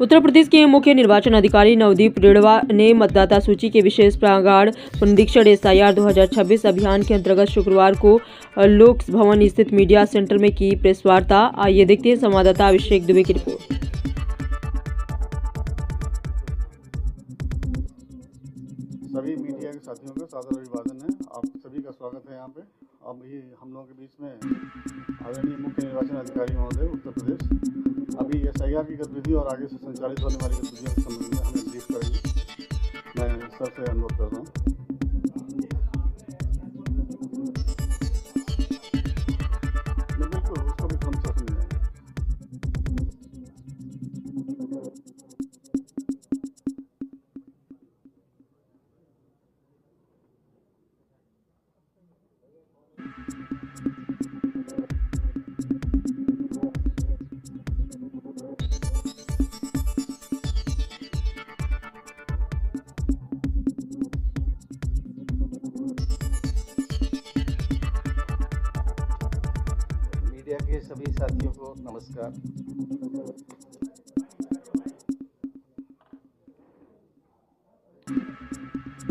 उत्तर प्रदेश के मुख्य निर्वाचन अधिकारी नवदीप रेणवा ने मतदाता सूची के विशेष प्रांगण पुनरीक्षण SIR 2026 अभियान के अंतर्गत शुक्रवार को लोक भवन स्थित मीडिया सेंटर में की प्रेस वार्ता। आइए देखते हैं संवाददाता अभिषेक दुबे की रिपोर्ट। सभी मीडिया के साथियों का सादर अभिवादन है। आप सभी का स्वागत है यहाँ पे। अब ये हम लोगों के बीच में आदरणीय मुख्य निर्वाचन अधिकारी महोदय उत्तर प्रदेश अभी SIR की गतिविधि और आगे से संचालित होने वाली गतिविधियों के संबंध में हमें ब्रीफ करेंगे। मैं सर से अनुरोध कर रहा हूँ। बिल्कुल, उसको भी हम सब समझाएंगे। मीडिया के सभी साथियों को नमस्कार।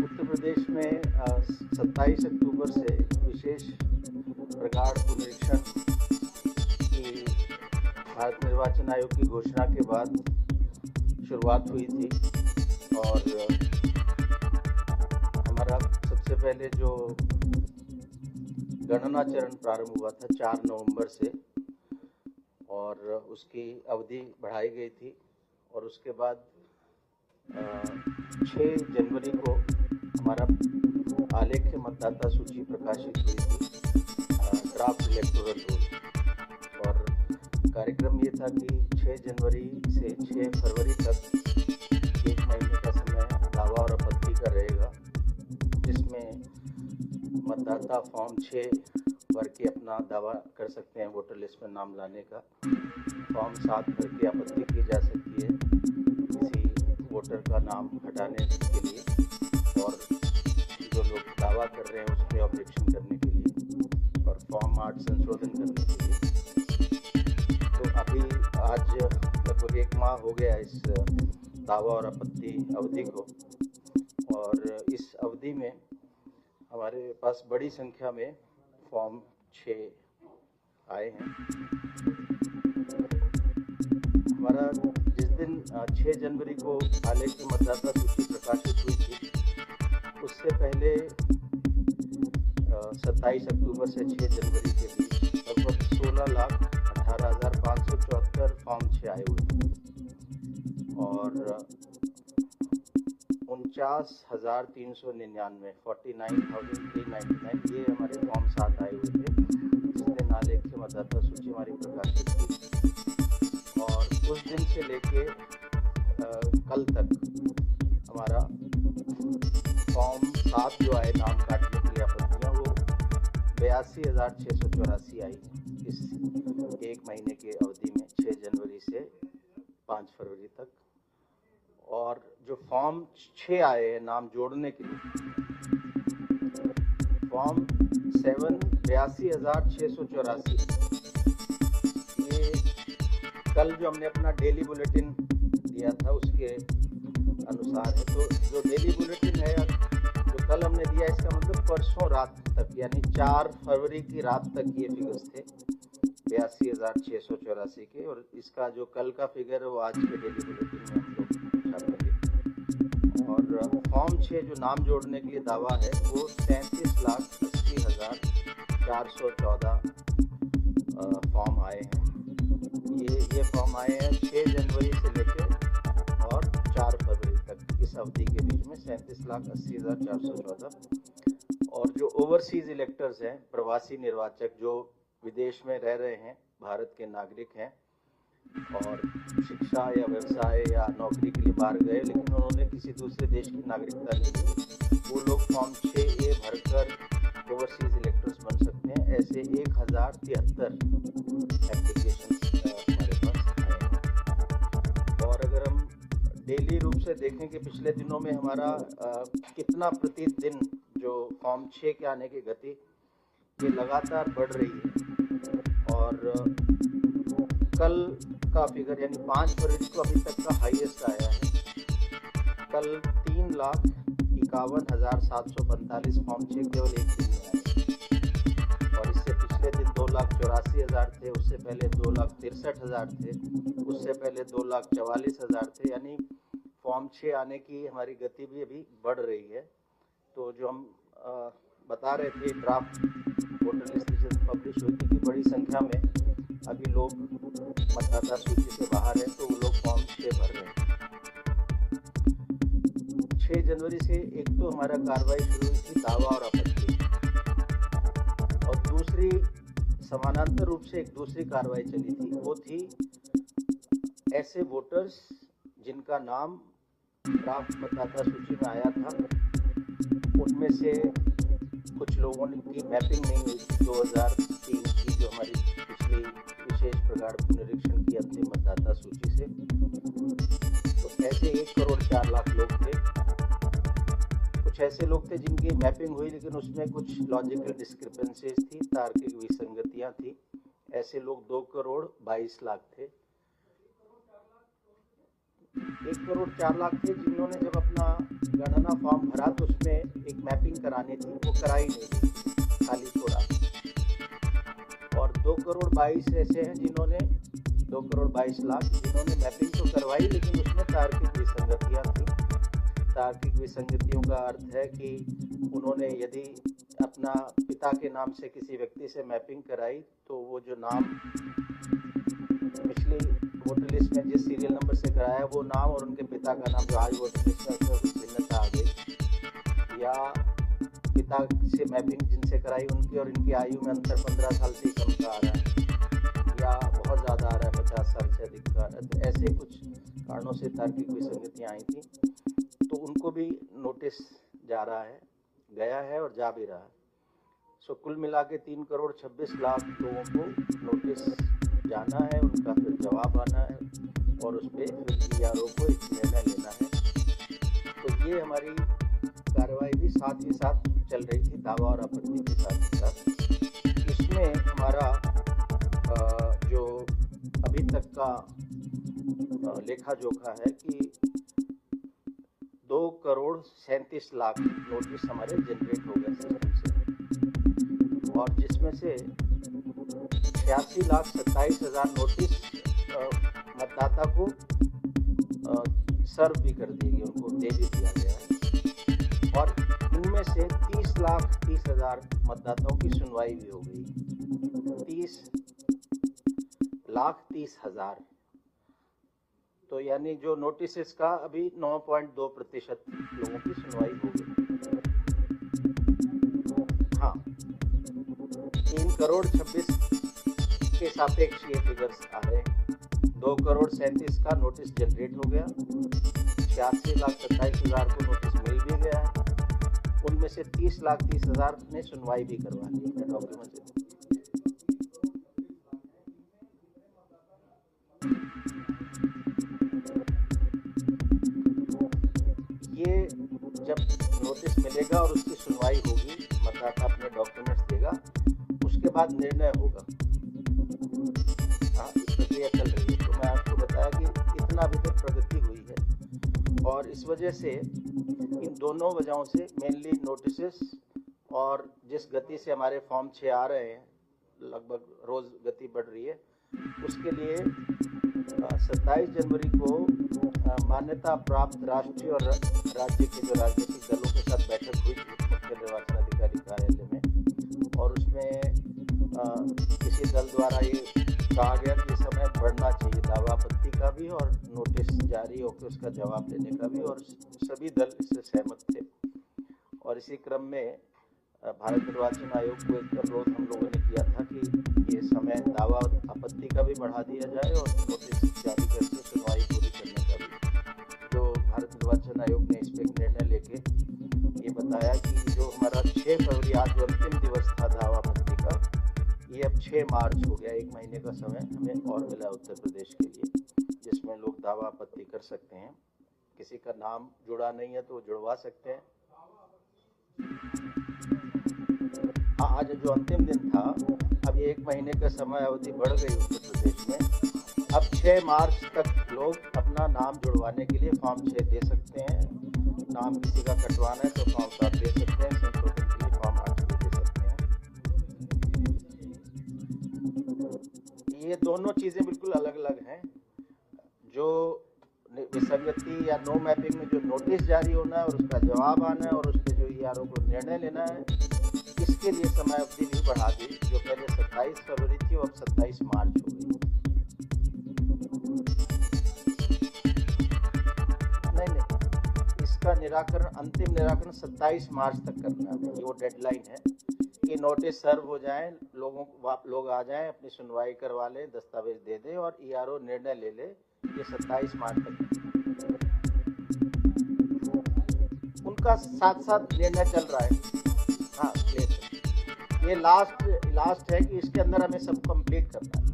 उत्तर प्रदेश में 27 अक्टूबर से विशेष प्रगाढ़ पुनरीक्षण की भारत निर्वाचन आयोग की घोषणा के बाद शुरुआत हुई थी और हमारा सबसे पहले जो गणना चरण प्रारंभ हुआ था 4 नवंबर से और उसकी अवधि बढ़ाई गई थी और उसके बाद 6 जनवरी को हमारा आलेख्य मतदाता सूची प्रकाशित हुई थी, ड्राफ्ट इलेक्टोरल रोल। और कार्यक्रम ये था कि 6 जनवरी से 6 फरवरी तक 1 महीने का समय दावा और आपत्ति का रहेगा, जिसमें मतदाता फॉर्म 6 भर के अपना दावा कर सकते हैं वोटर लिस्ट में नाम लाने का। फॉर्म 7 भर के आपत्ति की जा सकती है किसी वोटर का नाम हटाने के लिए और जो लोग दावा कर रहे हैं उसमें ऑब्जेक्शन करने के लिए, और फॉर्म 8 संशोधन करने के लिए। तो अभी आज लगभग 1 माह हो गया इस दावा और आपत्ति अवधि को, और इस अवधि में हमारे पास बड़ी संख्या में फॉर्म 6 आए हैं। हमारा जिस दिन 6 जनवरी को आलेख्य मतदाता सूची प्रकाशित हुई थी, उससे पहले 27 अक्टूबर से 6 जनवरी के बीच लगभग 16,18,574 फॉर्म 6 आए हुए थे और 49,399 49,399 ये हमारे फॉर्म 7 आए हुए थे जिस दिन आलेख्य मतदाता सूची हमारी प्रकाशित हुई। और उस दिन से लेके कल तक हमारा फॉर्म 7 जो आए नाम काटने के लिए आपत्तियाँ, वो 82,684 आई इस 1 महीने की अवधि में 6 जनवरी से 5 फरवरी तक। और जो फॉर्म 6 आए हैं नाम जोड़ने के लिए, फॉर्म 7 82,684, ये कल जो हमने अपना डेली बुलेटिन दिया था उसके अनुसार है। तो जो डेली बुलेटिन है जो कल हमने दिया, इसका मतलब परसों रात तक यानी 4 फरवरी की रात तक ये फिगर्स थे 82,684 के, और इसका जो कल का फिगर है वो आज के डेली बुलेटिन में हम लोग छापेंगे। और फॉर्म 6 जो नाम जोड़ने के लिए दावा है वो 37,80,414 फॉर्म आए हैं। ये फॉर्म आए हैं 6 जनवरी से लेकर और 4 फरवरी तक, इस अवधि के बीच में 37,80,414। और जो ओवरसीज इलेक्टर्स हैं, प्रवासी निर्वाचक जो विदेश में रह रहे हैं, भारत के नागरिक हैं और शिक्षा या व्यवसाय या नौकरी के लिए बाहर गए लेकिन उन्होंने किसी दूसरे देश की नागरिकता नहीं ली, वो लोग फॉर्म 6A भरकर ओवरसीज इलेक्टर्स बन सकते हैं। ऐसे 1073 एप्लीकेशन हमारे पास आए हैं। और अगर हम डेली रूप से देखें कि पिछले दिनों में हमारा कितना प्रतिदिन जो फॉर्म 6 के आने की गति ये लगातार बढ़ रही है। और कल का फिगर यानी 5 फरवरी को अभी तक का हाईएस्ट आया है। कल 3,51,745 फॉर्म 6 केवल एक दिन में आए, और इससे पिछले दिन 2,84,000 थे, उससे पहले 2,63,000 थे, उससे पहले 2,44,000 थे। यानी फॉर्म 6 आने की हमारी गति भी अभी बढ़ रही है। तो जो हम बता रहे थे, ड्राफ्ट वोटर लिस्ट जब पब्लिश हुई थी कि बड़ी संख्या में अभी लोग मतदाता सूची से बाहर हैं, तो वो लोग फॉर्म 6 भर रहे हैं। 6 जनवरी से एक तो हमारा कार्रवाई शुरू हुई थी दावा और आपत्ति, और दूसरी समानांतर रूप से एक दूसरी कार्रवाई चली थी, वो थी ऐसे वोटर्स जिनका नाम ड्राफ्ट मतदाता सूची में आया था, उनमें से कुछ लोगों की मैपिंग नहीं हुई थी 2003 की, जो हमारी पिछली विशेष प्रगाढ़ पुनरीक्षण की अंतिम मतदाता सूची से। तो ऐसे 1,04,00,000 लोग थे। कुछ ऐसे लोग थे जिनकी मैपिंग हुई लेकिन उसमें कुछ लॉजिकल डिस्क्रिपेंसीज थी, तार्किक विसंगतियां थी। ऐसे लोग 2,22,00,000 थे। 1,04,00,000 थे जिन्होंने जब अपना गणना फॉर्म भरा तो उसमें एक मैपिंग करानी थी, वो कराई नहीं थी, खाली छोड़ा। और 2,22,00,000 ऐसे हैं जिन्होंने 2,22,00,000 जिन्होंने मैपिंग तो करवाई लेकिन उसमें तार्किक विसंगतियां थी। तार्किक विसंगतियों का अर्थ है कि उन्होंने यदि अपना पिता के नाम से किसी व्यक्ति से मैपिंग कराई तो वो जो नाम पिछली वोटर लिस्ट में जिस सीरियल नंबर से कराया वो नाम और उनके पिता का नाम जो आज वोटर लिस्ट में उसमें कुछ भिन्नता आ गई, या पिता से मैपिंग जिनसे कराई उनकी और इनकी आयु में अंतर 15 साल से कम का आ रहा है, या बहुत ज़्यादा आ रहा है, 50 साल से अधिक का आ रहा है। तो ऐसे कुछ कारणों से तार्किक विसंगतियाँ आई थी, तो उनको भी नोटिस जा रहा है, गया है और जा भी रहा है। सो कुल मिला के 3,26,00,000 लोगों को नोटिस जाना है, उनका फिर जवाब आना है और उस पर BRO को एक निर्णय लेना है। तो ये हमारी कार्रवाई भी साथ ही साथ चल रही थी, दावा और आपत्ति के साथ ही साथ। इसमें हमारा जो अभी तक का लेखा जोखा है कि 2,37,00,000 नोटिस हमारे जनरेट हो गए सिस्टम से, और जिसमें से 86,27,000 नोटिस मतदाता को सर्व भी कर दिए गए, उनको दे भी दिया गया है। और इनमें से 30,30,000 मतदाताओं की सुनवाई भी हो गई। 30,30,000 तो यानी जो नोटिस का अभी 9.2% लोगों की सुनवाई हो गई। हाँ, 3,26,00,000 के सापेक्ष ये फिगर्स आ रहे हैं। 2,37,00,000 का नोटिस जनरेट हो गया, 86,27,000 को नोटिस मिल भी गया है, उनमें से 30,30,000 ने सुनवाई भी करवा ली अपने डॉक्यूमेंट। ये जब नोटिस मिलेगा और उसकी सुनवाई होगी, मतदाता अपने डॉक्यूमेंट्स देगा, उसके बाद निर्णय होगा। हाँ, इस प्रक्रिया चल रही है। तो मैं आपको बताया कि इतना अभी तक प्रगति हुई है, और इस वजह से इन दोनों वजहों से मेनली नोटिस और जिस गति से हमारे फॉर्म 6 आ रहे हैं, लगभग रोज़ गति बढ़ रही है, उसके लिए 27 जनवरी को मान्यता प्राप्त राष्ट्रीय और राज्य के जो राजनीतिक दलों के साथ बैठक हुई थी मुख्य निर्वाचन अधिकारी कार्यालय में, और उसमें किसी दल द्वारा ये कहा गया कि समय बढ़ना चाहिए दावा आपत्ति का भी और नोटिस जारी होकर उसका जवाब देने का भी, और सभी दल इससे सहमत थे। और इसी क्रम में भारत निर्वाचन आयोग को एक अनुरोध हम लोगों ने किया था कि ये समय दावा आपत्ति का भी बढ़ा दिया जाए और नोटिस जारी करके सुनवाई पूरी करने का भी। जो भारत निर्वाचन आयोग ने इस पर एक निर्णय लेके ये बताया कि जो हमारा 6 फरवरी आज जो अंतिम दिवस था दावा आपत्ति का, ये अब 6 मार्च हो गया। 1 महीने का समय हमें और मिला उत्तर प्रदेश के लिए, जिसमें लोग दावा आपत्ति कर सकते हैं। किसी का नाम जुड़ा नहीं है तो वो जुड़वा सकते हैं। आज जो अंतिम दिन था, अब ये 1 महीने का समय अवधि बढ़ गई उत्तर प्रदेश में, अब 6 मार्च तक लोग अपना नाम जुड़वाने के लिए फॉर्म 6 दे सकते हैं। नाम किसी का कटवाना है तो फॉर्म 7 दे सकते हैं, संशोधन के लिए फॉर्म 8 भी दे सकते हैं। ये दोनों चीज़ें बिल्कुल अलग अलग हैं। जो विसंगति या नो मैपिंग में जो नोटिस जारी होना है और उसका जवाब आना है और उस पर जो ईआरओ को निर्णय लेना है, इसके लिए समय अवधि भी बढ़ा दी। जो पहले 27 फरवरी थी वो अब 27 मार्च हो गई। नहीं, इसका निराकरण, अंतिम निराकरण 27 मार्च तक करना है। ये वो डेडलाइन है कि नोटिस सर्व हो जाए, लोग आ जाएं, अपनी सुनवाई करवा लें, दस्तावेज दे दें और ईआरओ निर्णय ले ले। ये 27 मार्च तक उनका साथ साथ निर्णय चल रहा है। हाँ, ये लास्ट है कि इसके अंदर हमें सब कंप्लीट करना है।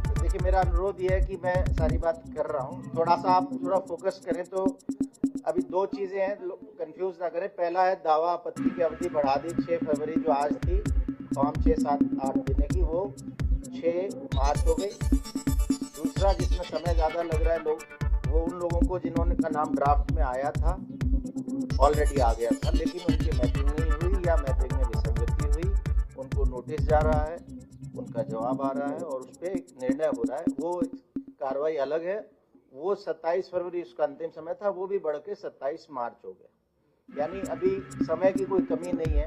तो देखिए, मेरा अनुरोध ये है कि मैं सारी बात कर रहा हूँ, थोड़ा सा आप थोड़ा फोकस करें। तो अभी 2 चीज़ें हैं, कंफ्यूज ना करें। पहला है दावा आपत्ति की अवधि बढ़ा दी 6 फरवरी जो आज थी, फॉर्म 6, 7, 8 देने की, वो 6 मार्च हो गई। दूसरा, जिसमें समय ज़्यादा लग रहा है, वो उन लोगों को जिन्होंने का नाम ड्राफ्ट में आया था, ऑलरेडी आ गया था, लेकिन उनकी मैपिंग नहीं हुई या मैपिंग में विसंगति हुई, उनको नोटिस जा रहा है, उनका जवाब आ रहा है और उस पर एक निर्णय हो रहा है। वो कार्रवाई अलग है। वो 27 फरवरी उसका अंतिम समय था, वो भी बढ़ के 27 मार्च हो गया। यानी अभी समय की कोई कमी नहीं है,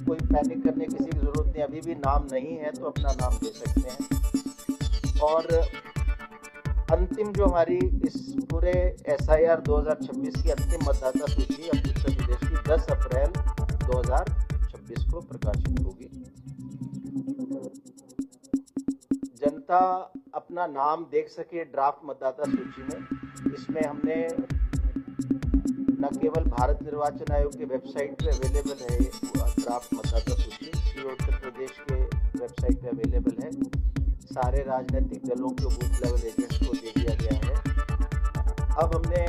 कोई पैनिक करने की किसी की ज़रूरत नहीं। अभी भी नाम नहीं है तो अपना नाम दे सकते हैं। और अंतिम जो हमारी इस पूरे SIR 2026 की अंतिम मतदाता सूची अब उत्तर प्रदेश की 10 अप्रैल 2026 को प्रकाशित होगी। जनता अपना नाम देख सके ड्राफ्ट मतदाता सूची में। इसमें हमने न केवल भारत निर्वाचन आयोग के वेबसाइट पे अवेलेबल है ड्राफ्ट मतदाता सूची, ये उत्तर प्रदेश के वेबसाइट पे अवेलेबल है। सारे राजनीतिक दलों के बूथ लेवल एजेंट्स को दे दिया गया है। अब हमने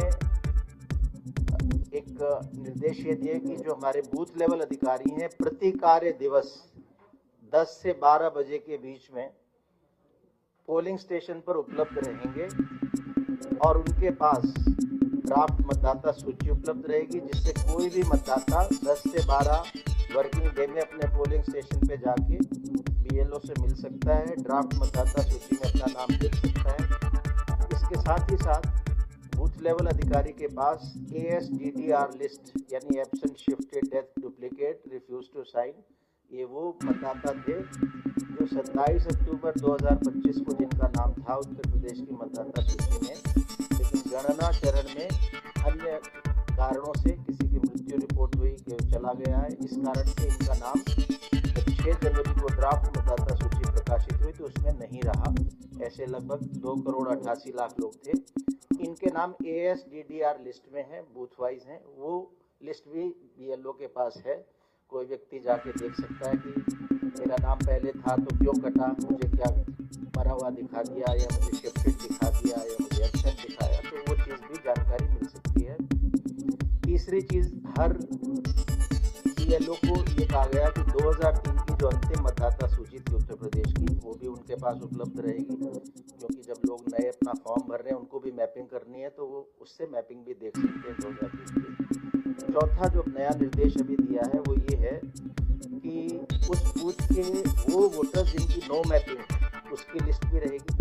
एक निर्देश ये दिए कि जो हमारे बूथ लेवल अधिकारी हैं, प्रति कार्य दिवस 10 से 12 बजे के बीच में पोलिंग स्टेशन पर उपलब्ध रहेंगे और उनके पास ड्राफ्ट मतदाता सूची उपलब्ध रहेगी, जिससे कोई भी मतदाता 10 से 12 वर्किंग डे में अपने पोलिंग स्टेशन पे जाके BLO से मिल सकता है, ड्राफ्ट मतदाता सूची में अपना नाम देख सकता है। इसके साथ ही साथ बूथ लेवल अधिकारी के पास ASDDR लिस्ट यानी absent, shifted, death, duplicate, refuse to sign, ये वो मतदाता थे जो 27 अक्टूबर 2025 को जिनका नाम था उत्तर प्रदेश की मतदाता सूची में, लेकिन गणना चरण में अन्य कारणों से किसी की मृत्यु रिपोर्ट हुई कि चला गया है, इस कारण से इनका नाम 6 जनवरी को ड्राफ्ट मतदाता सूची प्रकाशित हुई तो उसमें नहीं रहा। ऐसे लगभग 2,88,00,000 लोग थे। इनके नाम ASDDR लिस्ट में हैं, बूथ वाइज हैं। वो लिस्ट भी BLO के पास है। कोई व्यक्ति जाके देख सकता है कि मेरा नाम पहले था तो क्यों कटा, मुझे क्या मरा हुआ दिखा दिया या मुझे शिफ्टेड दिखा दिया या मुझे एब्सेंट दिखाया, तो वो चीज़ भी जानकारी मिल सकती है। तीसरी चीज़, हर BLO को ये कहा गया कि 2003 की जो अंतिम मतदाता सूची थी उत्तर प्रदेश की, वो भी उनके पास उपलब्ध रहेगी, क्योंकि जब लोग नए अपना फॉर्म भर रहे हैं उनको भी मैपिंग करनी है, तो वो उससे मैपिंग भी देख सकते हैं 2003 की। चौथा जो नया निर्देश अभी दिया है वो ये है कि उस बूथ के वो वोटर्स जिनकी नो मैपिंग है उसकी लिस्ट भी रहेगी,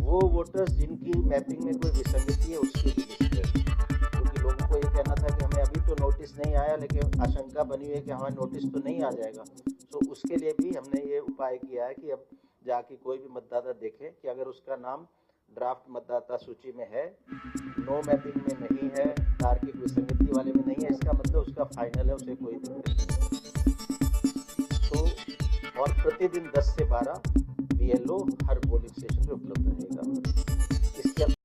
वो वोटर्स जिनकी मैपिंग में कोई विसंगति है उसकी भी लिस्ट रहेगी। क्योंकि लोगों को ये कहना था कि हमें अभी तो नोटिस नहीं आया, लेकिन आशंका बनी हुई है कि हमें नोटिस तो नहीं आ जाएगा, तो उसके लिए भी हमने ये उपाय किया है कि अब जाके कोई भी मतदाता देखे कि अगर उसका नाम ड्राफ्ट मतदाता सूची में है, नो मैपिंग में नहीं है, तार्किक विसंगति वाले में नहीं है, इसका मतलब उसका फाइनल है, उसे कोई दिक्कत नहीं। तो और प्रतिदिन 10 से 12 BLO हर पोलिंग स्टेशन पे उपलब्ध रहेगा। इसके